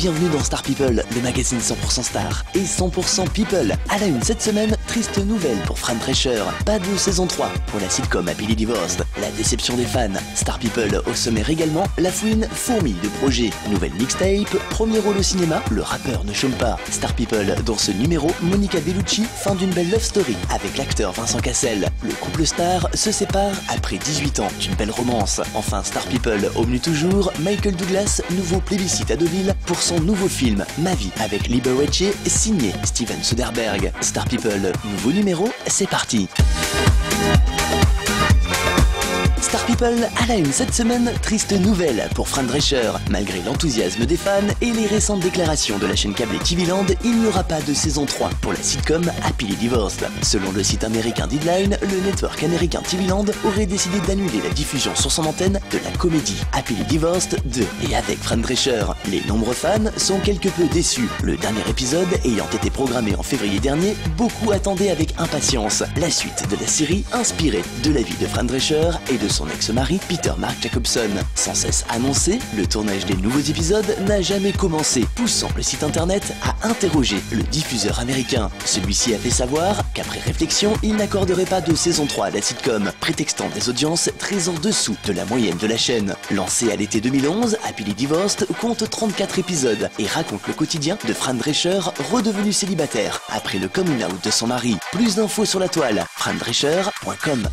bienvenue dans Star People, le magazine 100% Star et 100% People. À la une cette semaine, triste nouvelle pour Fran Drescher, pas de saison 3 pour la sitcom Happily Divorced. La déception des fans. Star People au sommaire également, La Fouine fourmille de projets. Nouvelle mixtape, premier rôle au cinéma, le rappeur ne chôme pas. Star People dans ce numéro, Monica Bellucci, fin d'une belle love story avec l'acteur Vincent Cassel. Le couple star se sépare après 18 ans d'une belle romance. Enfin Star People au menu toujours, Michael Douglas, nouveau plébiscite à Deauville pour son nouveau film Ma vie avec Liberace, signé Steven Soderbergh. Star People, nouveau numéro, c'est parti. Star People à la une cette semaine, triste nouvelle pour Fran Drescher. Malgré l'enthousiasme des fans et les récentes déclarations de la chaîne câblée TV Land, il n'y aura pas de saison 3 pour la sitcom Happily Divorced. Selon le site américain Deadline, le network américain TV Land aurait décidé d'annuler la diffusion sur son antenne de la comédie Happily Divorced 2 et avec Fran Drescher. Les nombreux fans sont quelque peu déçus. Le dernier épisode ayant été programmé en février dernier, beaucoup attendaient avec impatience la suite de la série inspirée de la vie de Fran Drescher et de son ex-mari Peter Mark Jacobson. Sans cesse annoncé, le tournage des nouveaux épisodes n'a jamais commencé, poussant le site internet à interroger le diffuseur américain. Celui-ci a fait savoir qu'après réflexion, il n'accorderait pas de saison 3 à la sitcom, prétextant des audiences très en dessous de la moyenne de la chaîne. Lancé à l'été 2011, Happily Divorced compte 34 épisodes et raconte le quotidien de Fran Drescher, redevenu célibataire après le coming out de son mari. Plus d'infos sur la toile, frandrescher.com.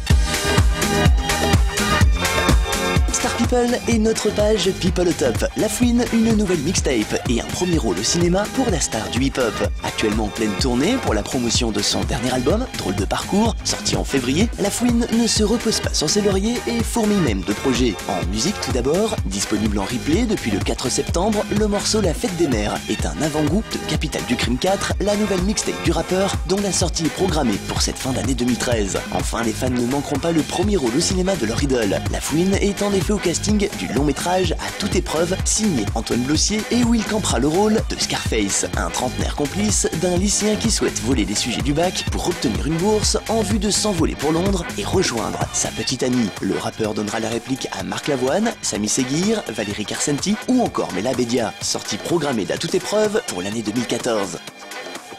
Star People et notre page People au top. La Fouine, une nouvelle mixtape et un premier rôle au cinéma pour la star du hip-hop. Actuellement en pleine tournée pour la promotion de son dernier album, Drôle de parcours, sorti en février, La Fouine ne se repose pas sur ses lauriers et fourmille même de projets. En musique tout d'abord, disponible en replay depuis le 4 septembre, le morceau La Fête des Mères est un avant-goût de Capital du Crime 4, la nouvelle mixtape du rappeur dont la sortie est programmée pour cette fin d'année 2013. Enfin, les fans ne manqueront pas le premier rôle au cinéma de leur idole. La Fouine est en effet au casting du long métrage À toute épreuve, signé Antoine Blossier et où il campera le rôle de Scarface, un trentenaire complice d'un lycéen qui souhaite voler des sujets du bac pour obtenir une bourse en vue de s'envoler pour Londres et rejoindre sa petite amie. Le rappeur donnera la réplique à Marc Lavoine, Samy Seguir, Valérie Carcenti ou encore Mela Bédia, sortie programmée d'À toute épreuve pour l'année 2014.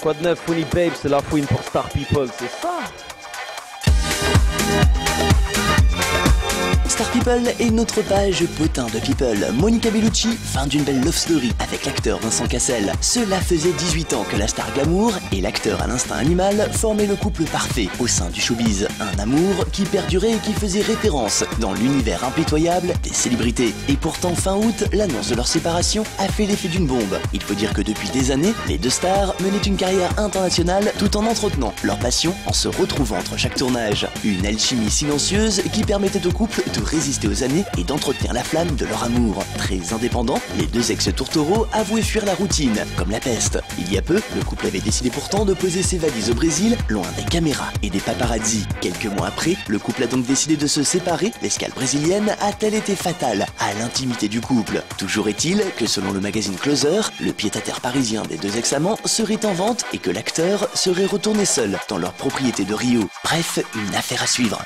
Quoi de neuf, Fouine Babe, c'est La Fouine pour Star People, c'est ça? Star People et notre page potin de People. Monica Bellucci, fin d'une belle love story avec l'acteur Vincent Cassel. Cela faisait 18 ans que la star glamour et l'acteur à l'instinct animal formaient le couple parfait au sein du showbiz. Un amour qui perdurait et qui faisait référence dans l'univers impitoyable des célébrités. Et pourtant, fin août, l'annonce de leur séparation a fait l'effet d'une bombe. Il faut dire que depuis des années, les deux stars menaient une carrière internationale tout en entretenant leur passion en se retrouvant entre chaque tournage. Une alchimie silencieuse qui permettait au couple de résister aux années et d'entretenir la flamme de leur amour. Très indépendants, les deux ex-tourtereaux avouaient fuir la routine, comme la peste. Il y a peu, le couple avait décidé pourtant de poser ses valises au Brésil, loin des caméras et des paparazzis. Quelques mois après, le couple a donc décidé de se séparer. L'escale brésilienne a-t-elle été fatale à l'intimité du couple? Toujours est-il que selon le magazine Closer, le pied-à-terre parisien des deux ex-amants serait en vente et que l'acteur serait retourné seul dans leur propriété de Rio. Bref, une affaire à suivre.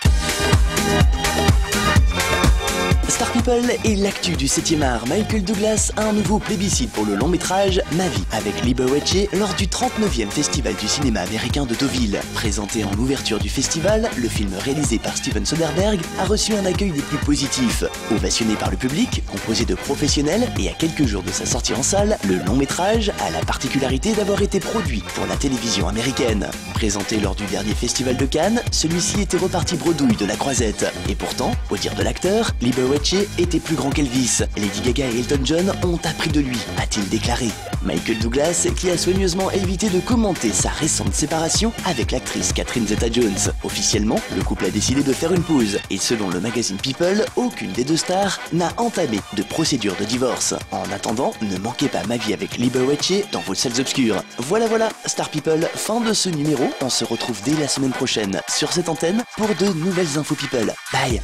Star People et l'actu du 7e art. Michael Douglas a un nouveau plébiscite pour le long métrage Ma vie avec Liberace lors du 39e festival du cinéma américain de Deauville. Présenté en ouverture du festival, le film réalisé par Steven Soderbergh a reçu un accueil des plus positifs. Ovationné par le public, composé de professionnels et à quelques jours de sa sortie en salle, le long métrage a la particularité d'avoir été produit pour la télévision américaine. Présenté lors du dernier festival de Cannes, celui-ci était reparti bredouille de la croisette. Et pourtant, au dire de l'acteur, Liberace était plus grand qu'Elvis. Lady Gaga et Elton John ont appris de lui, a-t-il déclaré. Michael Douglas, qui a soigneusement évité de commenter sa récente séparation avec l'actrice Catherine Zeta-Jones. Officiellement, le couple a décidé de faire une pause et selon le magazine People, aucune des deux stars n'a entamé de procédure de divorce. En attendant, ne manquez pas Ma vie avec Liberace dans vos salles obscures. Voilà, Star People, fin de ce numéro. On se retrouve dès la semaine prochaine sur cette antenne pour de nouvelles infos People. Bye.